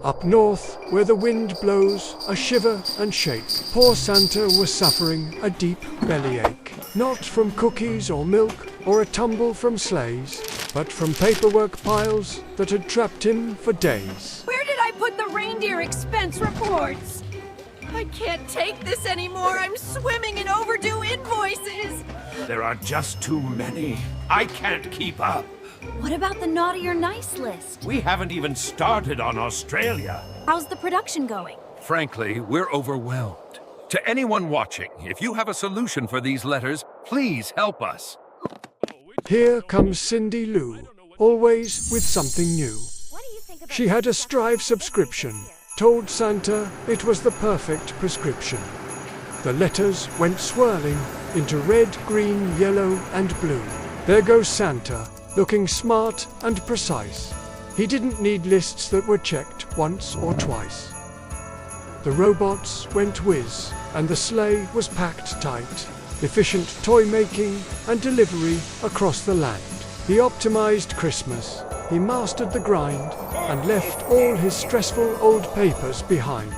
Up north, where the wind blows, a shiver and shake, poor Santa was suffering a deep bellyache. Not from cookies or milk or a tumble from sleighs, but from paperwork piles that had trapped him for days. Where did I put the reindeer expense reports? I can't take this anymore. I'm swimming in overdue invoices. There are just too many. I can't keep up. What about the naughty or nice list? We haven't even started on Australia. How's the production going? Frankly, we're overwhelmed. To anyone watching, if you have a solution for these letters, please help us. Here comes Cindy Lou, always with something new. She had a Strive subscription, told Santa it was the perfect prescription. The letters went swirling into red, green, yellow, and blue. There goes Santa, looking smart and precise. He didn't need lists that were checked once or twice. The robots went whiz, and the sleigh was packed tight. Efficient toy making and delivery across the land. He optimized Christmas, he mastered the grind, and left all his stressful old papers behind.